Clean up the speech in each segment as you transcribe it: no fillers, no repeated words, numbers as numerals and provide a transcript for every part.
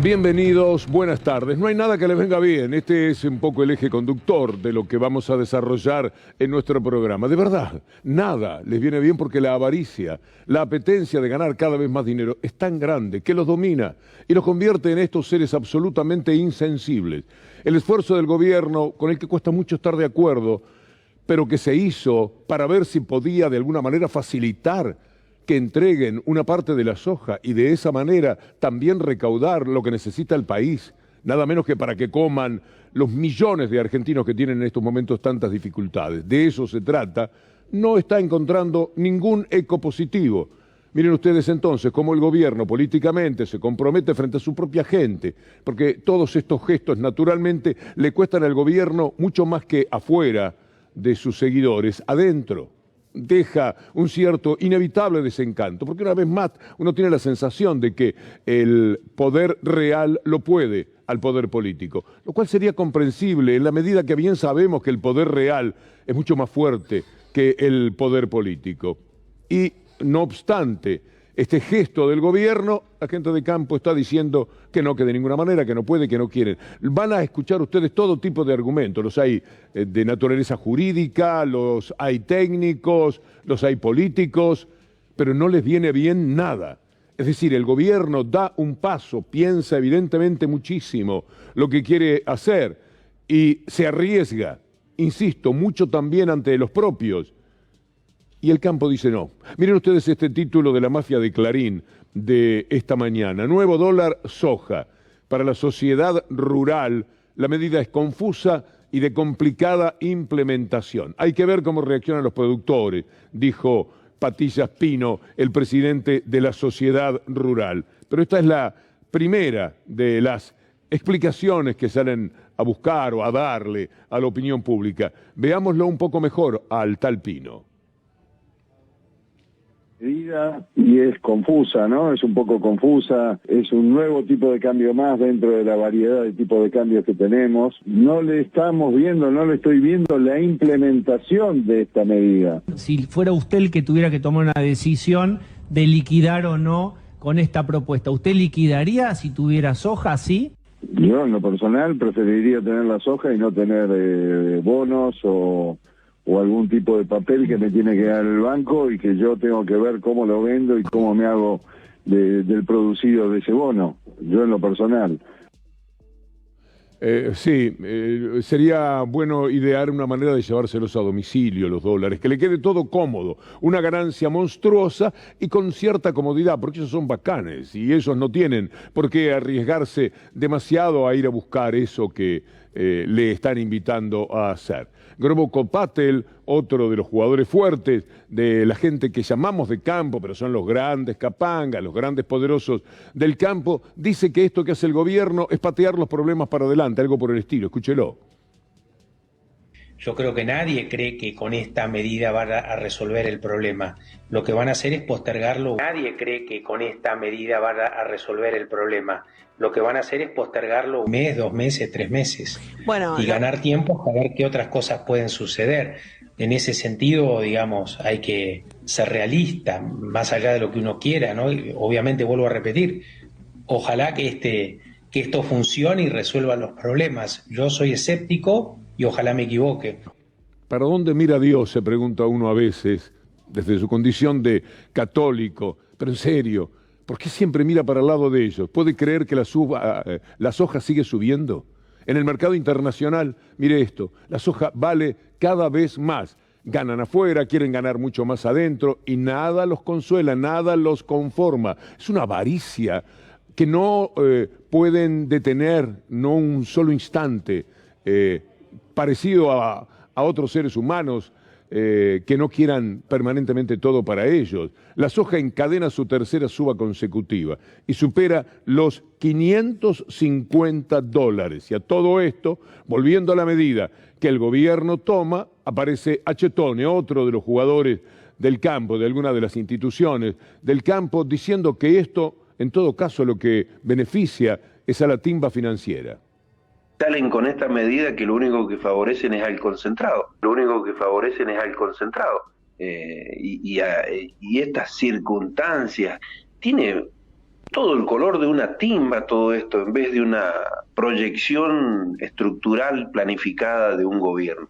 Bienvenidos, buenas tardes. No hay nada que les venga bien. Este es un poco el eje conductor de lo que vamos a desarrollar en nuestro programa. De verdad, nada les viene bien porque la avaricia, la apetencia de ganar cada vez más dinero es tan grande que los domina y los convierte en estos seres absolutamente insensibles. El esfuerzo del gobierno, con el que cuesta mucho estar de acuerdo, pero que se hizo para ver si podía de alguna manera facilitar que entreguen una parte de la soja y de esa manera también recaudar lo que necesita el país, nada menos que para que coman los millones de argentinos que tienen en estos momentos tantas dificultades. De eso se trata, no está encontrando ningún eco positivo. Miren ustedes entonces cómo el gobierno políticamente se compromete frente a su propia gente, porque todos estos gestos naturalmente le cuestan al gobierno mucho más que afuera de sus seguidores, adentro. Deja un cierto inevitable desencanto, porque una vez más uno tiene la sensación de que el poder real lo puede al poder político, lo cual sería comprensible en la medida que bien sabemos que el poder real es mucho más fuerte que el poder político. Y no obstante, este gesto del gobierno, la gente de campo está diciendo que no, que de ninguna manera, que no puede, que no quieren. Van a escuchar ustedes todo tipo de argumentos, los hay de naturaleza jurídica, los hay técnicos, los hay políticos, pero no les viene bien nada. Es decir, el gobierno da un paso, piensa evidentemente muchísimo lo que quiere hacer y se arriesga, insisto, mucho también ante los propios. Y el campo dice no. Miren ustedes este título de la mafia de Clarín de esta mañana. Nuevo dólar soja. Para la sociedad rural, la medida es confusa y de complicada implementación. Hay que ver cómo reaccionan los productores, dijo Patillas Pino, el presidente de la sociedad rural. Pero esta es la primera de las explicaciones que salen a buscar o a darle a la opinión pública. Veámoslo un poco mejor al tal Pino. Y es confusa, ¿no? Es un poco confusa, es un nuevo tipo de cambio más dentro de la variedad de tipos de cambios que tenemos. No le estamos viendo, no le estoy viendo la implementación de esta medida. Si fuera usted el que tuviera que tomar una decisión de liquidar o no con esta propuesta, ¿usted liquidaría si tuviera soja, sí? Yo en lo personal preferiría tener la soja y no tener bonos o algún tipo de papel que me tiene que dar el banco y que yo tengo que ver cómo lo vendo y cómo me hago del producido de ese bono, yo en lo personal. Sería bueno idear una manera de llevárselos a domicilio, los dólares, que le quede todo cómodo, una ganancia monstruosa y con cierta comodidad, porque ellos son bacanes y ellos no tienen por qué arriesgarse demasiado a ir a buscar eso que le están invitando a hacer. Grobo Copatel, otro de los jugadores fuertes de la gente que llamamos de campo, pero son los grandes capangas, los grandes poderosos del campo, dice que esto que hace el gobierno es patear los problemas para adelante, algo por el estilo. Escúchelo. Yo creo que nadie cree que con esta medida van a resolver el problema. Lo que van a hacer es postergarlo. Nadie cree que con esta medida van a resolver el problema. Lo que van a hacer es postergarlo un mes, 2 meses, 3 meses. Bueno, y ganar tiempo para ver qué otras cosas pueden suceder. En ese sentido, digamos, hay que ser realista, más allá de lo que uno quiera, ¿no? Y obviamente, vuelvo a repetir, ojalá que esto funcione y resuelva los problemas. Yo soy escéptico y ojalá me equivoque. ¿Para dónde mira Dios?, se pregunta uno a veces, desde su condición de católico. Pero en serio, ¿por qué siempre mira para el lado de ellos? ¿Puede creer que la soja sigue subiendo? En el mercado internacional, mire esto, la soja vale cada vez más. Ganan afuera, quieren ganar mucho más adentro y nada los consuela, nada los conforma. Es una avaricia que no pueden detener, no un solo instante, parecido a otros seres humanos que no quieran permanentemente todo para ellos. La soja encadena su tercera suba consecutiva y supera los $550. Y a todo esto, volviendo a la medida que el gobierno toma, aparece Achetone, otro de los jugadores del campo, de alguna de las instituciones del campo, diciendo que esto, en todo caso, lo que beneficia es a la timba financiera. Salen con esta medida que lo único que favorecen es al concentrado. Lo único que favorecen es al concentrado. Y estas circunstancias, tiene todo el color de una timba todo esto, en vez de una proyección estructural planificada de un gobierno.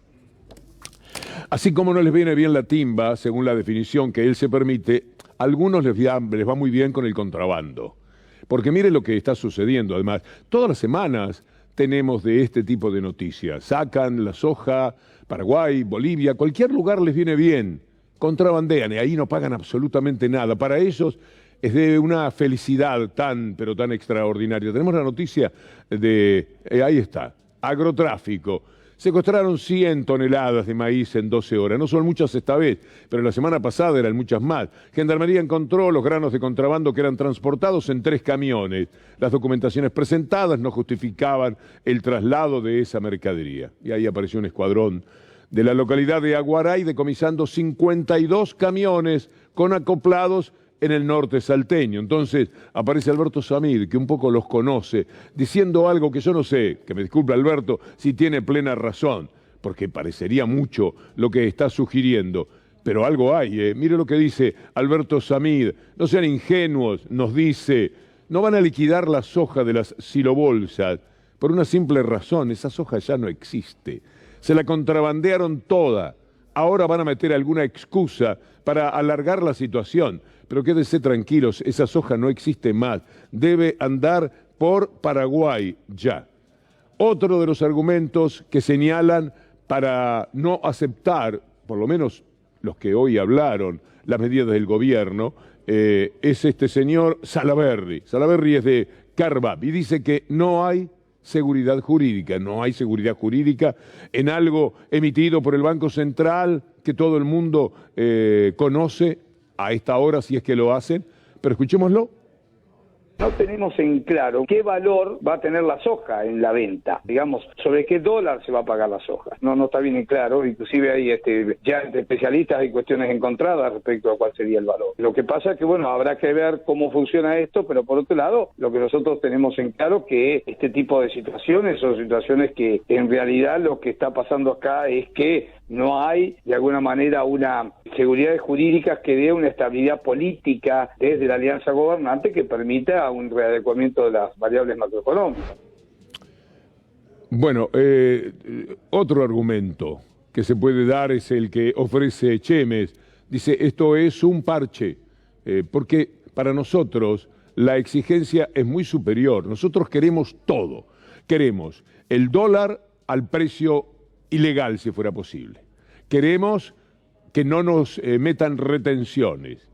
Así como no les viene bien la timba, según la definición que él se permite, a algunos les va muy bien con el contrabando. Porque mire lo que está sucediendo. Además, todas las semanas tenemos de este tipo de noticias. Sacan la soja, Paraguay, Bolivia, cualquier lugar les viene bien. Contrabandean y ahí no pagan absolutamente nada. Para ellos es de una felicidad pero tan extraordinaria. Tenemos la noticia de, ahí está, agrotráfico. Secuestraron 100 toneladas de maíz en 12 horas. No son muchas esta vez, pero la semana pasada eran muchas más. Gendarmería encontró los granos de contrabando que eran transportados en 3 camiones. Las documentaciones presentadas no justificaban el traslado de esa mercadería. Y ahí apareció un escuadrón de la localidad de Aguaray decomisando 52 camiones con acoplados en el norte salteño. Entonces aparece Alberto Samid, que un poco los conoce, diciendo algo que yo no sé, que me disculpe Alberto, si tiene plena razón, porque parecería mucho lo que está sugiriendo, pero algo hay, Mire lo que dice Alberto Samid, no sean ingenuos, nos dice, no van a liquidar la soja de las silobolsas, por una simple razón, esa soja ya no existe, se la contrabandearon toda, ahora van a meter alguna excusa para alargar la situación. Pero quédense tranquilos, esa soja no existe más, debe andar por Paraguay ya. Otro de los argumentos que señalan para no aceptar, por lo menos los que hoy hablaron, las medidas del gobierno, es este señor Salaverry. Salaverry es de Carvap y dice que no hay seguridad jurídica, no hay seguridad jurídica en algo emitido por el Banco Central que todo el mundo conoce a esta hora si es que lo hacen, pero escuchémoslo. No tenemos en claro qué valor va a tener la soja en la venta, digamos, sobre qué dólar se va a pagar la soja. No está bien en claro, inclusive hay ya entre especialistas hay cuestiones encontradas respecto a cuál sería el valor. Lo que pasa es que, bueno, habrá que ver cómo funciona esto, pero por otro lado, lo que nosotros tenemos en claro que este tipo de situaciones son situaciones que en realidad lo que está pasando acá es que no hay, de alguna manera, una seguridad jurídica que dé una estabilidad política desde la alianza gobernante que permita un readecuamiento de las variables macroeconómicas. Bueno, otro argumento que se puede dar es el que ofrece Chemes. Dice, esto es un parche, porque para nosotros la exigencia es muy superior. Nosotros queremos todo. Queremos el dólar al precio ilegal, si fuera posible. Queremos que no nos metan retenciones.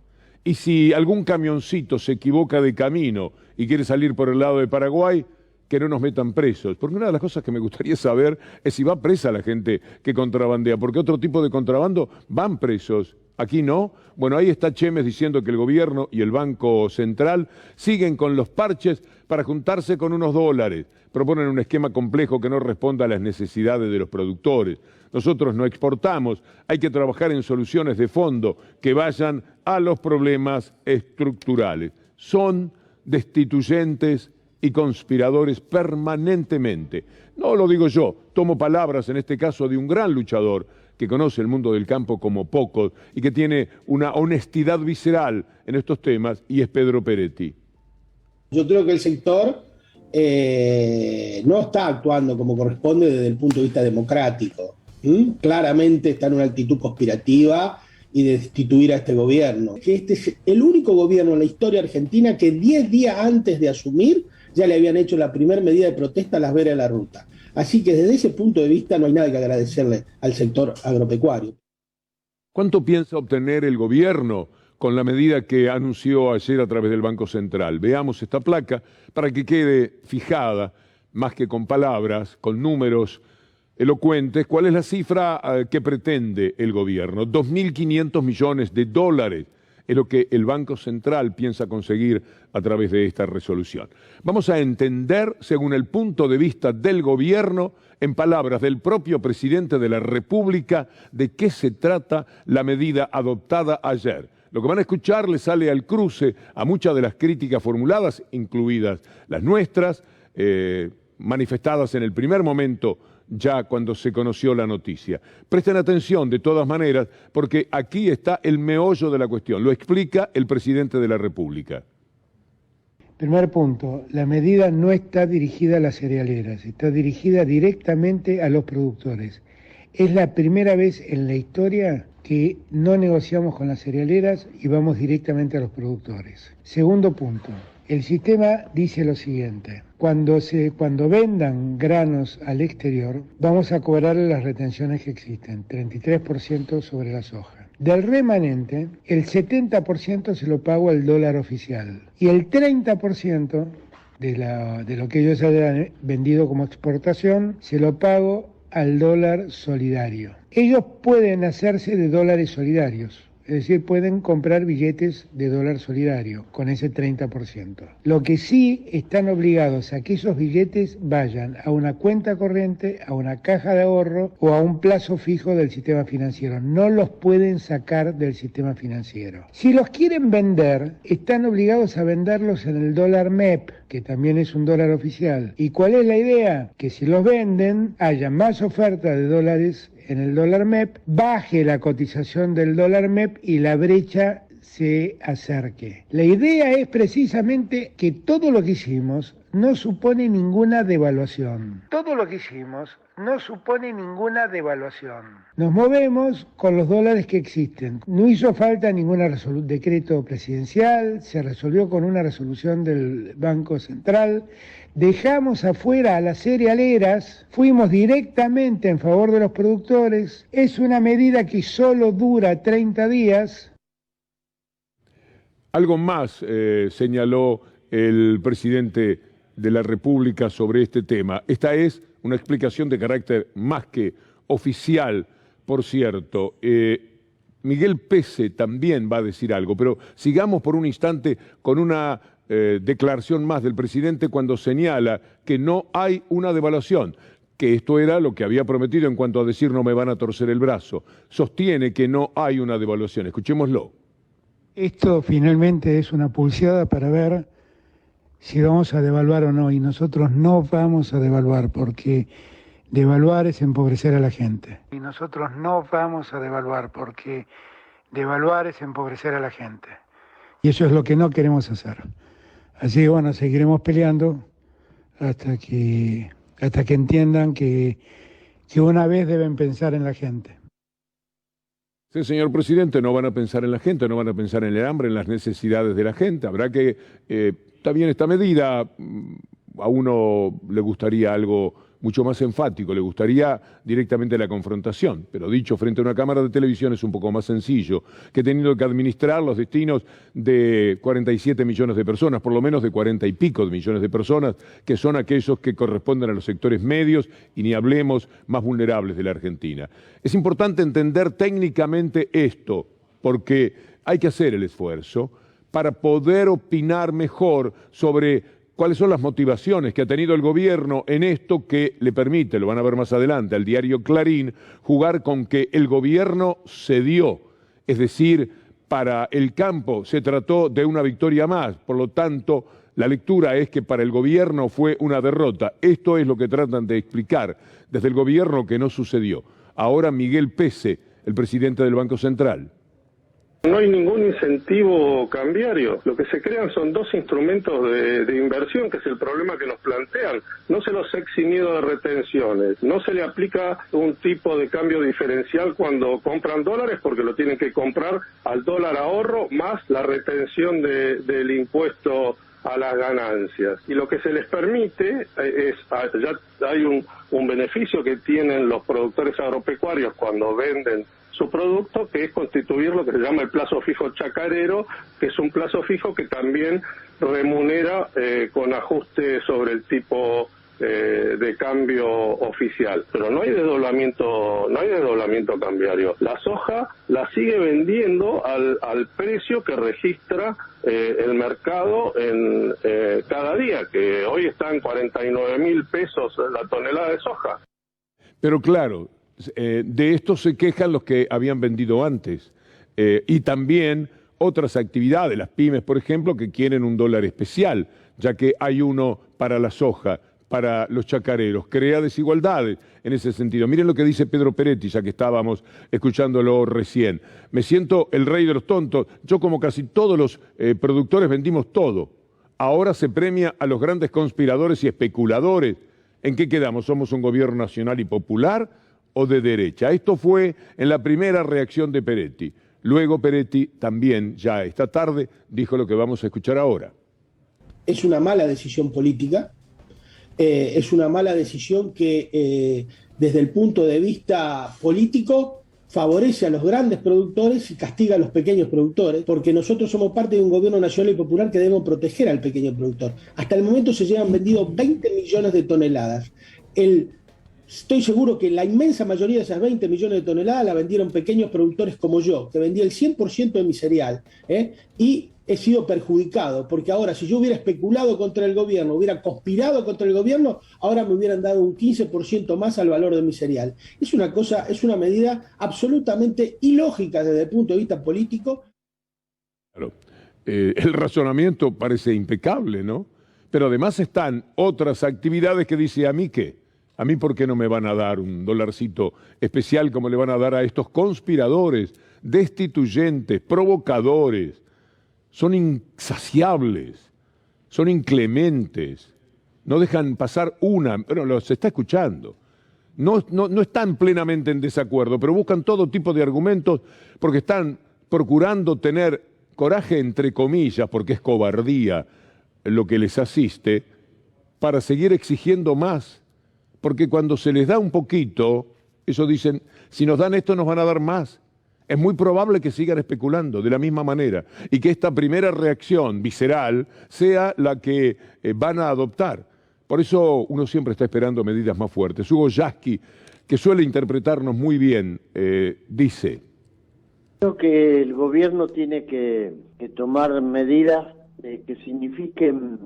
Y si algún camioncito se equivoca de camino y quiere salir por el lado de Paraguay, que no nos metan presos. Porque una de las cosas que me gustaría saber es si va presa la gente que contrabandea, porque otro tipo de contrabando van presos. Aquí no. Bueno, ahí está Chemes diciendo que el gobierno y el Banco Central siguen con los parches para juntarse con unos dólares. Proponen un esquema complejo que no responda a las necesidades de los productores. Nosotros no exportamos, hay que trabajar en soluciones de fondo que vayan a los problemas estructurales. Son destituyentes y conspiradores permanentemente. No lo digo yo, tomo palabras en este caso de un gran luchador que conoce el mundo del campo como pocos y que tiene una honestidad visceral en estos temas, y es Pedro Peretti. Yo creo que el sector no está actuando como corresponde desde el punto de vista democrático. Claramente está en una actitud conspirativa y de destituir a este gobierno. Que este es el único gobierno en la historia argentina que 10 días antes de asumir ya le habían hecho la primera medida de protesta a las veras de la ruta. Así que desde ese punto de vista no hay nada que agradecerle al sector agropecuario. ¿Cuánto piensa obtener el gobierno con la medida que anunció ayer a través del Banco Central? Veamos esta placa para que quede fijada, más que con palabras, con números elocuentes, cuál es la cifra que pretende el gobierno. 2.500 millones de dólares es lo que el Banco Central piensa conseguir a través de esta resolución. Vamos a entender, según el punto de vista del gobierno, en palabras del propio presidente de la República, de qué se trata la medida adoptada ayer. Lo que van a escuchar le sale al cruce a muchas de las críticas formuladas, incluidas las nuestras, manifestadas en el primer momento ya cuando se conoció la noticia. Presten atención de todas maneras, porque aquí está el meollo de la cuestión. Lo explica el presidente de la República. Primer punto, la medida no está dirigida a las cerealeras, está dirigida directamente a los productores. Es la primera vez en la historia que no negociamos con las cerealeras y vamos directamente a los productores. Segundo punto, el sistema dice lo siguiente: cuando vendan granos al exterior, vamos a cobrar las retenciones que existen, 33% sobre la soja. Del remanente, el 70% se lo pago al dólar oficial y el 30% de lo que ellos hayan vendido como exportación se lo pago al dólar solidario. Ellos pueden hacerse de dólares solidarios, es decir, pueden comprar billetes de dólar solidario con ese 30%. Lo que sí están obligados a que esos billetes vayan a una cuenta corriente, a una caja de ahorro o a un plazo fijo del sistema financiero. No los pueden sacar del sistema financiero. Si los quieren vender, están obligados a venderlos en el dólar MEP, que también es un dólar oficial. ¿Y cuál es la idea? Que si los venden, haya más oferta de dólares en el dólar MEP, baje la cotización del dólar MEP y la brecha se acerque. La idea es precisamente que todo lo que hicimos no supone ninguna devaluación. Todo lo que hicimos no supone ninguna devaluación. Nos movemos con los dólares que existen. No hizo falta ningún decreto presidencial, se resolvió con una resolución del Banco Central. Dejamos afuera a las cerealeras, fuimos directamente en favor de los productores. Es una medida que solo dura 30 días. Algo más señaló el presidente de la República sobre este tema. Esta es una explicación de carácter más que oficial, por cierto. Miguel Pese también va a decir algo, pero sigamos por un instante con una declaración más del presidente cuando señala que no hay una devaluación, que esto era lo que había prometido en cuanto a decir no me van a torcer el brazo. Sostiene que no hay una devaluación. Escuchémoslo. Esto finalmente es una pulseada para ver si vamos a devaluar o no, y nosotros no vamos a devaluar, porque devaluar es empobrecer a la gente. Y nosotros no vamos a devaluar, porque devaluar es empobrecer a la gente. Y eso es lo que no queremos hacer. Así que bueno, seguiremos peleando hasta que entiendan que una vez deben pensar en la gente. Sí, señor presidente, no van a pensar en la gente, no van a pensar en el hambre, en las necesidades de la gente. Habrá que, está bien esta medida, a uno le gustaría algo mucho más enfático, le gustaría directamente la confrontación, pero dicho frente a una cámara de televisión es un poco más sencillo que teniendo que administrar los destinos de 47 millones de personas, por lo menos de 40 y pico de millones de personas, que son aquellos que corresponden a los sectores medios y ni hablemos más vulnerables de la Argentina. Es importante entender técnicamente esto, porque hay que hacer el esfuerzo para poder opinar mejor sobre cuáles son las motivaciones que ha tenido el gobierno en esto que le permite, lo van a ver más adelante, al diario Clarín, jugar con que el gobierno cedió. Es decir, para el campo se trató de una victoria más, por lo tanto, la lectura es que para el gobierno fue una derrota. Esto es lo que tratan de explicar desde el gobierno que no sucedió. Ahora Miguel Pese, el presidente del Banco Central. No hay ningún incentivo cambiario. Lo que se crean son dos instrumentos de inversión, que es el problema que nos plantean. No se los ha eximido de retenciones. No se le aplica un tipo de cambio diferencial cuando compran dólares, porque lo tienen que comprar al dólar ahorro más la retención del impuesto a las ganancias. Y lo que se les permite es, ya hay un beneficio que tienen los productores agropecuarios cuando venden su producto, que es constituir lo que se llama el plazo fijo chacarero, que es un plazo fijo que también remunera con ajuste sobre el tipo de cambio oficial. Pero no hay desdoblamiento cambiario. La soja la sigue vendiendo al precio que registra el mercado en cada día, que hoy está en 49.000 pesos la tonelada de soja. Pero claro, de esto se quejan los que habían vendido antes y también otras actividades, las pymes por ejemplo, que quieren un dólar especial, ya que hay uno para la soja, para los chacareros, crea desigualdades en ese sentido. Miren lo que dice Pedro Peretti, ya que estábamos escuchándolo recién. Me siento el rey de los tontos, yo como casi todos los productores vendimos todo. ahora se premia a los grandes conspiradores y especuladores. ¿En qué quedamos? ¿Somos un gobierno nacional y popular o de derecha? Esto fue en la primera reacción de Peretti. Luego Peretti también, ya esta tarde, dijo lo que vamos a escuchar ahora. Es una mala decisión política, es una mala decisión que desde el punto de vista político favorece a los grandes productores y castiga a los pequeños productores, porque nosotros somos parte de un gobierno nacional y popular que debemos proteger al pequeño productor. Hasta el momento se llevan vendido 20 millones de toneladas. Estoy seguro que la inmensa mayoría de esas 20 millones de toneladas la vendieron pequeños productores como yo, que vendía el 100% de mi cereal, y he sido perjudicado, porque ahora si yo hubiera especulado contra el gobierno, hubiera conspirado contra el gobierno, ahora me hubieran dado un 15% más al valor de mi cereal. Es una medida absolutamente ilógica desde el punto de vista político. Claro. El razonamiento parece impecable, ¿no? Pero además están otras actividades que dice, ¿a mí qué? ¿A mí por qué no me van a dar un dolarcito especial como le van a dar a estos conspiradores, destituyentes, provocadores? Son insaciables, son inclementes, no dejan pasar una, pero los está escuchando. No están plenamente en desacuerdo, pero buscan todo tipo de argumentos porque están procurando tener coraje, entre comillas, porque es cobardía lo que les asiste, para seguir exigiendo más. Porque cuando se les da un poquito, ellos dicen, si nos dan esto nos van a dar más. Es muy probable que sigan especulando de la misma manera y que esta primera reacción visceral sea la que van a adoptar. Por eso uno siempre está esperando medidas más fuertes. Hugo Yasky, que suele interpretarnos muy bien, dice: creo que el gobierno tiene que tomar medidas que signifiquen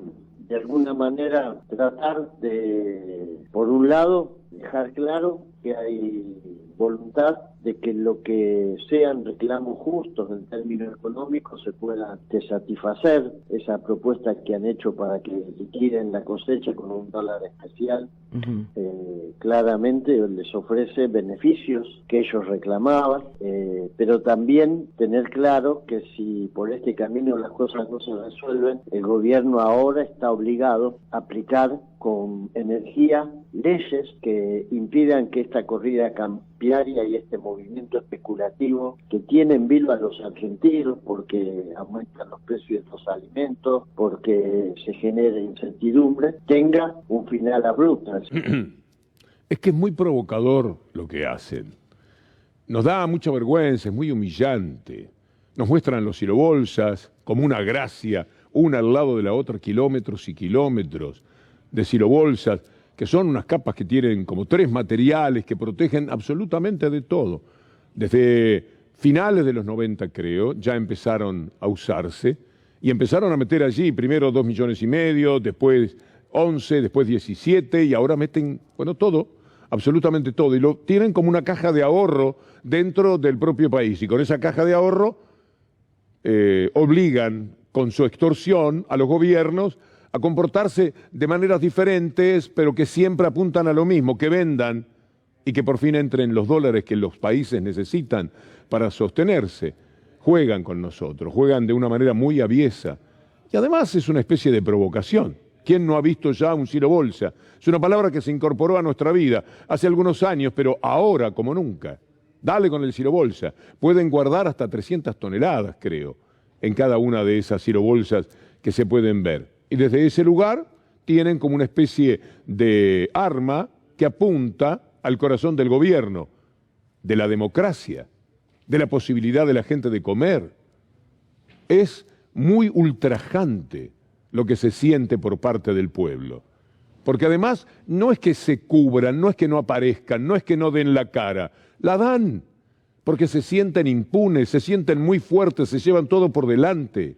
de alguna manera tratar de, por un lado, dejar claro que hay voluntad de que lo que sean reclamos justos en términos económicos se pueda satisfacer. Esa propuesta que han hecho para que liquiden la cosecha con un dólar especial, claramente les ofrece beneficios que ellos reclamaban, pero también tener claro que si por este camino las cosas no se resuelven, el gobierno ahora está obligado a aplicar con energía leyes que impidan que esta corrida cambiaria y este movimiento especulativo que tiene en vilo a los argentinos porque aumentan los precios de los alimentos, porque se genera incertidumbre, tenga un final abrupto. Es que es muy provocador lo que hacen. Nos da mucha vergüenza, es muy humillante. Nos muestran los silobolsas como una gracia, una al lado de la otra, kilómetros y kilómetros de silobolsas, que son unas capas que tienen como 3 materiales que protegen absolutamente de todo. Desde finales de los 90, creo, ya empezaron a usarse y empezaron a meter allí primero 2,5 millones, después 11, después 17 y ahora meten, bueno, todo, absolutamente todo. Y lo tienen como una caja de ahorro dentro del propio país y con esa caja de ahorro obligan con su extorsión a los gobiernos a comportarse de maneras diferentes, pero que siempre apuntan a lo mismo, que vendan y que por fin entren los dólares que los países necesitan para sostenerse. Juegan con nosotros, juegan de una manera muy aviesa. Y además es una especie de provocación. ¿Quién no ha visto ya un silobolsa? Es una palabra que se incorporó a nuestra vida hace algunos años, pero ahora como nunca. Dale con el silobolsa. Pueden guardar hasta 300 toneladas, creo, en cada una de esas silobolsas que se pueden ver. Y desde ese lugar tienen como una especie de arma que apunta al corazón del gobierno, de la democracia, de la posibilidad de la gente de comer. Es muy ultrajante lo que se siente por parte del pueblo. Porque además no es que se cubran, no es que no aparezcan, no es que no den la cara, la dan, porque se sienten impunes, se sienten muy fuertes, se llevan todo por delante.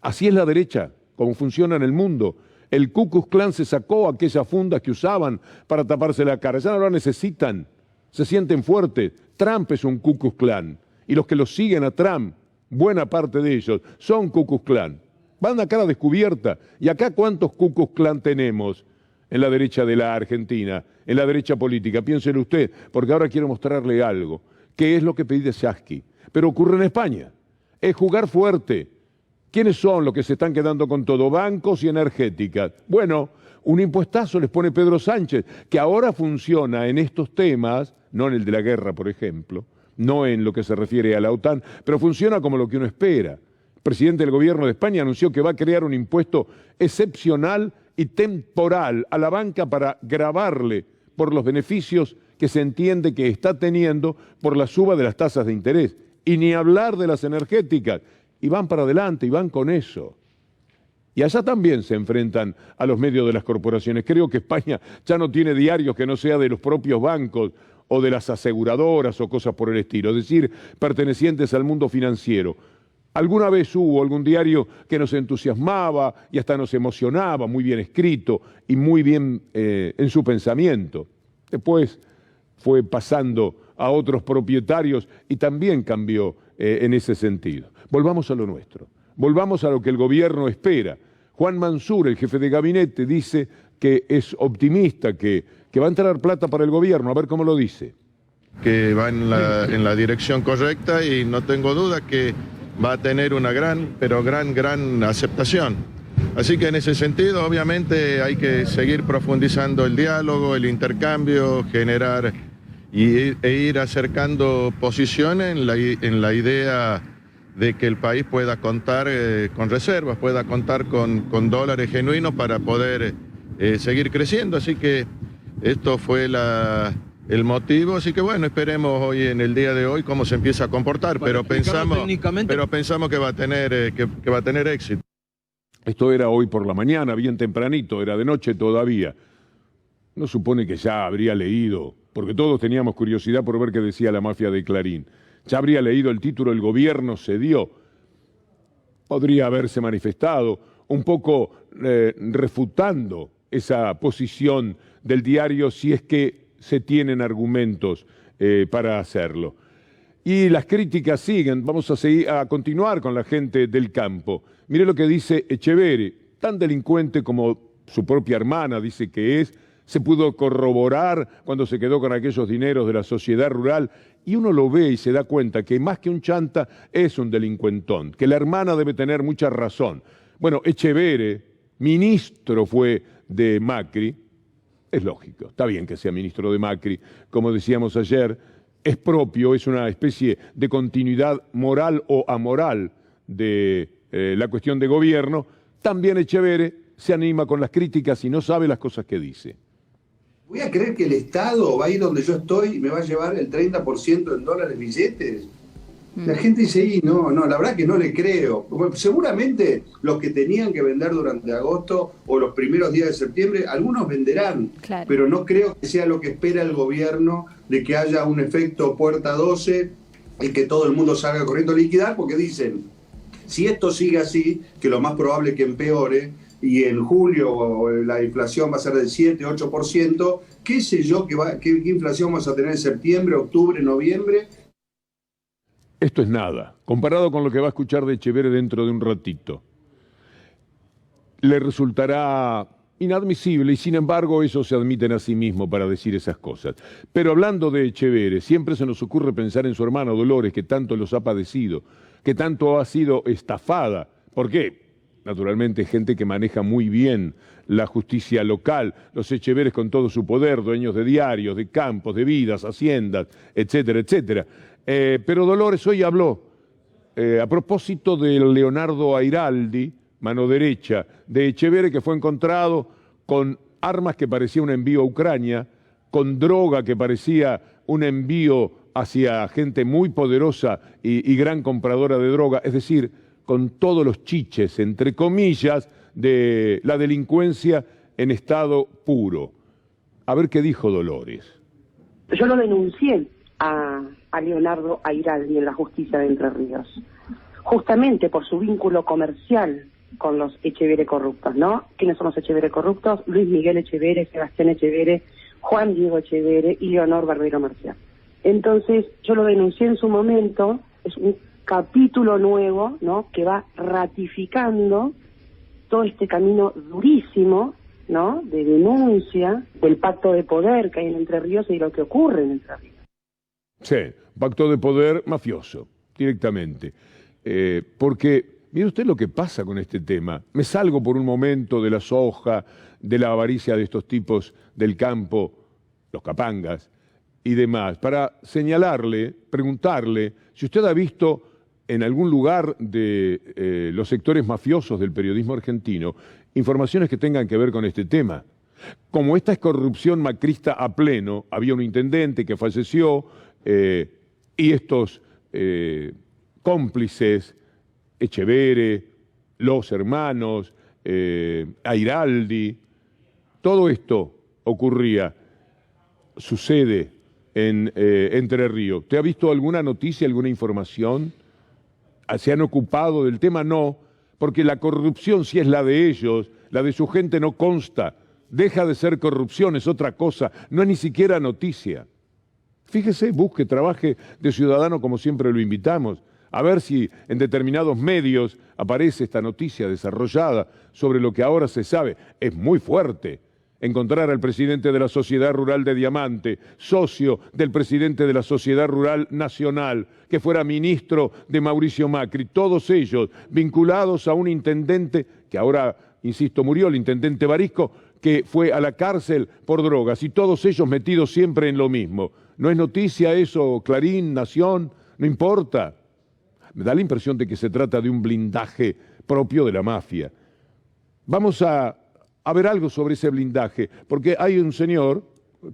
Así es la derecha, como funciona en el mundo. El Ku Klux Klan se sacó aquellas fundas que usaban para taparse la cara, ya no la necesitan, se sienten fuertes. Trump es un Ku Klux Klan, y los que lo siguen a Trump, buena parte de ellos, son Ku Klux Klan. Van a cara descubierta. ¿Y acá cuántos Ku Klux Klan tenemos en la derecha de la Argentina, en la derecha política? Piénselo usted, porque ahora quiero mostrarle algo, que es lo que pedí de Yasky. Pero ocurre en España. Es jugar fuerte, ¿Quiénes son los que se están quedando con todo? Bancos y energéticas. Bueno, un impuestazo les pone Pedro Sánchez, que ahora funciona en estos temas, no en el de la guerra, por ejemplo, no en lo que se refiere a la OTAN, pero funciona como lo que uno espera. El presidente del gobierno de España anunció que va a crear un impuesto excepcional y temporal a la banca para gravarle por los beneficios que se entiende que está teniendo por la suba de las tasas de interés. Y ni hablar de las energéticas. Y van para adelante, y van con eso. Y allá también se enfrentan a los medios de las corporaciones. Creo que España ya no tiene diarios que no sea de los propios bancos o de las aseguradoras o cosas por el estilo, es decir, pertenecientes al mundo financiero. Alguna vez hubo algún diario que nos entusiasmaba y hasta nos emocionaba, muy bien escrito y muy bien en su pensamiento. Después fue pasando a otros propietarios y también cambió en ese sentido. Volvamos a lo nuestro, volvamos a lo que el gobierno espera. Juan Mansur, el jefe de gabinete, dice que es optimista, que va a entrar plata para el gobierno, a ver cómo lo dice. Que va en la dirección correcta y no tengo duda que va a tener una gran aceptación. Así que en ese sentido, obviamente, hay que seguir profundizando el diálogo, el intercambio, generar e ir acercando posiciones en la idea de que el país pueda contar con reservas, pueda contar con dólares genuinos para poder seguir creciendo. Así que esto fue el motivo, así que bueno, esperemos hoy en el día de hoy cómo se empieza a comportar, pero pensamos que va a tener éxito. Esto era hoy por la mañana, bien tempranito, era de noche todavía. No supone que ya habría leído, porque todos teníamos curiosidad por ver qué decía la mafia de Clarín. Ya habría leído el título "El gobierno cedió". Podría haberse manifestado un poco refutando esa posición del diario si es que se tienen argumentos para hacerlo. Y las críticas siguen, vamos a continuar con la gente del campo. Mire lo que dice Echeverri, tan delincuente como su propia hermana dice que es, se pudo corroborar cuando se quedó con aquellos dineros de la sociedad rural, y uno lo ve y se da cuenta que más que un chanta es un delincuentón, que la hermana debe tener mucha razón. Bueno, Echeverri, ministro fue de Macri, es lógico, está bien que sea ministro de Macri, como decíamos ayer, es propio, es una especie de continuidad moral o amoral de la cuestión de gobierno. También Echeverri se anima con las críticas y no sabe las cosas que dice. ¿Voy a creer que el Estado va a ir donde yo estoy y me va a llevar el 30% en dólares billetes? La gente dice, no, la verdad que no le creo. Bueno, seguramente los que tenían que vender durante agosto o los primeros días de septiembre, algunos venderán, claro, pero no creo que sea lo que espera el gobierno, de que haya un efecto puerta 12 y que todo el mundo salga corriendo a liquidar, porque dicen, si esto sigue así, que lo más probable es que empeore, y en julio la inflación va a ser del 7-8%, qué sé yo, qué inflación vamos a tener en septiembre, octubre, noviembre. Esto es nada, comparado con lo que va a escuchar de Echeverri dentro de un ratito. Le resultará inadmisible y sin embargo ellos se admiten a sí mismos para decir esas cosas. Pero hablando de Echeverri, siempre se nos ocurre pensar en su hermana Dolores, que tanto los ha padecido, que tanto ha sido estafada. ¿Por qué? Naturalmente gente que maneja muy bien la justicia local, los Echeverri con todo su poder, dueños de diarios, de campos, de vidas, haciendas, etcétera, etcétera. Pero Dolores hoy habló a propósito de Leonardo Airaldi, mano derecha de Echeverri, que fue encontrado con armas que parecía un envío a Ucrania, con droga que parecía un envío hacia gente muy poderosa y gran compradora de droga, es decir, con todos los chiches, entre comillas, de la delincuencia en estado puro. A ver qué dijo Dolores. Yo lo denuncié a Leonardo Airaldi en la justicia de Entre Ríos, justamente por su vínculo comercial con los Echeverri corruptos, ¿no? ¿Quiénes son los Echeverri corruptos? Luis Miguel Echeverri, Sebastián Echeverri, Juan Diego Echeverri y Leonor Barbero Marcial. Entonces, yo lo denuncié en su momento, es un capítulo nuevo, ¿no?, que va ratificando todo este camino durísimo, ¿no?, de denuncia del pacto de poder que hay en Entre Ríos y lo que ocurre en Entre Ríos. Sí, pacto de poder mafioso, directamente. Porque mire usted lo que pasa con este tema. Me salgo por un momento de la soja, de la avaricia de estos tipos del campo, los capangas y demás, para señalarle, preguntarle si usted ha visto en algún lugar de los sectores mafiosos del periodismo argentino informaciones que tengan que ver con este tema. Como esta es corrupción macrista a pleno, había un intendente que falleció y estos cómplices, Echevere, los hermanos, Airaldi, todo esto ocurría, sucede en Entre Ríos. ¿Te ha visto alguna noticia, alguna información? ¿Se han ocupado del tema? No, porque la corrupción, si es la de ellos, la de su gente no consta. Deja de ser corrupción, es otra cosa, no es ni siquiera noticia. Fíjese, busque, trabaje de ciudadano como siempre lo invitamos, a ver si en determinados medios aparece esta noticia desarrollada sobre lo que ahora se sabe. Es muy fuerte encontrar al presidente de la Sociedad Rural de Diamante, socio del presidente de la Sociedad Rural Nacional, que fuera ministro de Mauricio Macri, todos ellos vinculados a un intendente que ahora, insisto, murió, el intendente Barisco, que fue a la cárcel por drogas, y todos ellos metidos siempre en lo mismo. ¿No es noticia eso, Clarín, Nación? No importa. Me da la impresión de que se trata de un blindaje propio de la mafia. Vamos a ver algo sobre ese blindaje, porque hay un señor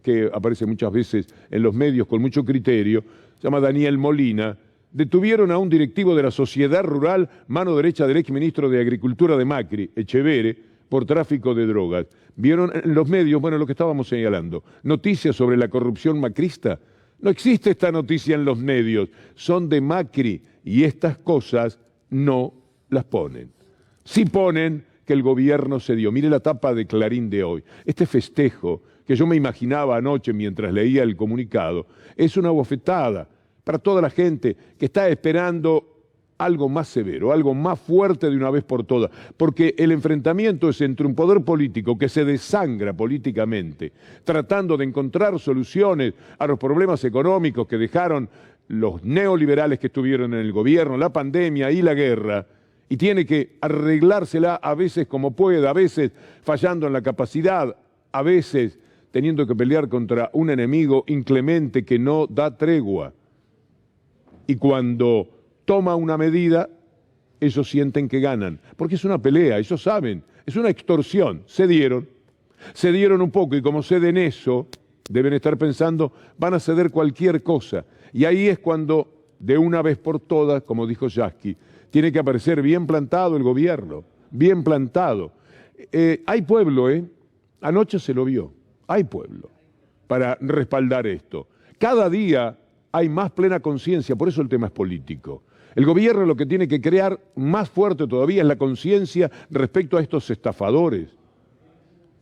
que aparece muchas veces en los medios con mucho criterio, se llama Daniel Molina. Detuvieron a un directivo de la Sociedad Rural, mano derecha del exministro de Agricultura de Macri, Echevere, por tráfico de drogas. ¿Vieron en los medios, bueno, lo que estábamos señalando, noticias sobre la corrupción macrista? No existe esta noticia en los medios, son de Macri y estas cosas no las ponen. Sí ponen que el gobierno se dio. Mire la tapa de Clarín de hoy. Este festejo que yo me imaginaba anoche mientras leía el comunicado es una bofetada para toda la gente que está esperando algo más severo, algo más fuerte de una vez por todas, porque el enfrentamiento es entre un poder político que se desangra políticamente, tratando de encontrar soluciones a los problemas económicos que dejaron los neoliberales que estuvieron en el gobierno, la pandemia y la guerra, y tiene que arreglársela a veces como pueda, a veces fallando en la capacidad, a veces teniendo que pelear contra un enemigo inclemente que no da tregua. Y cuando toma una medida, ellos sienten que ganan, porque es una pelea, ellos saben, es una extorsión. Se dieron un poco, y como ceden eso, deben estar pensando, van a ceder cualquier cosa. Y ahí es cuando, de una vez por todas, como dijo Yasky, tiene que aparecer bien plantado el gobierno, bien plantado. Hay pueblo, anoche se lo vio, hay pueblo para respaldar esto. Cada día hay más plena conciencia, por eso el tema es político. El gobierno lo que tiene que crear más fuerte todavía es la conciencia respecto a estos estafadores.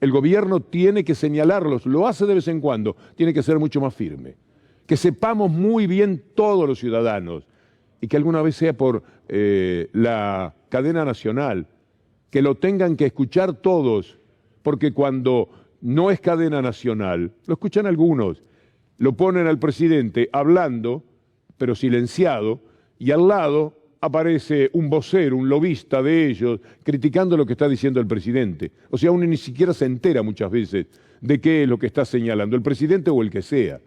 El gobierno tiene que señalarlos, lo hace de vez en cuando, tiene que ser mucho más firme. Que sepamos muy bien todos los ciudadanos, y que alguna vez sea por la cadena nacional, que lo tengan que escuchar todos, porque cuando no es cadena nacional, lo escuchan algunos, lo ponen al presidente hablando, pero silenciado, y al lado aparece un vocero, un lobista de ellos, criticando lo que está diciendo el presidente. O sea, uno ni siquiera se entera muchas veces de qué es lo que está señalando, el presidente o el que sea.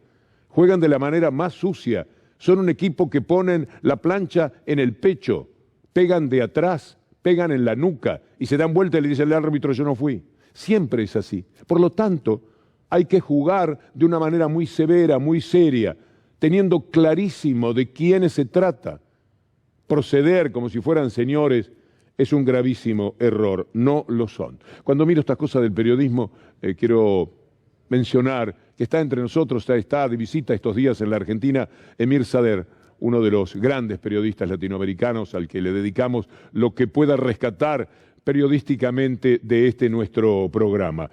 Juegan de la manera más sucia, son un equipo que ponen la plancha en el pecho, pegan de atrás, pegan en la nuca, y se dan vuelta y le dicen al árbitro, yo no fui. Siempre es así. Por lo tanto, hay que jugar de una manera muy severa, muy seria, teniendo clarísimo de quiénes se trata. Proceder como si fueran señores es un gravísimo error, no lo son. Cuando miro estas cosas del periodismo, quiero mencionar que está entre nosotros, está de visita estos días en la Argentina, Emir Sader, uno de los grandes periodistas latinoamericanos al que le dedicamos lo que pueda rescatar periodísticamente de este nuestro programa.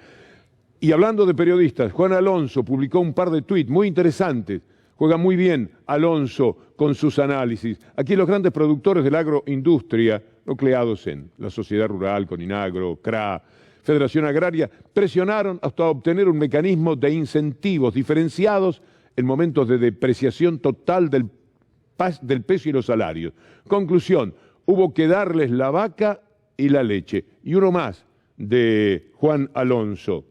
Y hablando de periodistas, Juan Alonso publicó un par de tuits muy interesantes. Juega muy bien Alonso con sus análisis. Aquí los grandes productores de la agroindustria, nucleados en la Sociedad Rural, con Inagro, CRA, Federación Agraria, presionaron hasta obtener un mecanismo de incentivos diferenciados en momentos de depreciación total del peso y los salarios. Conclusión, hubo que darles la vaca y la leche. Y uno más de Juan Alonso.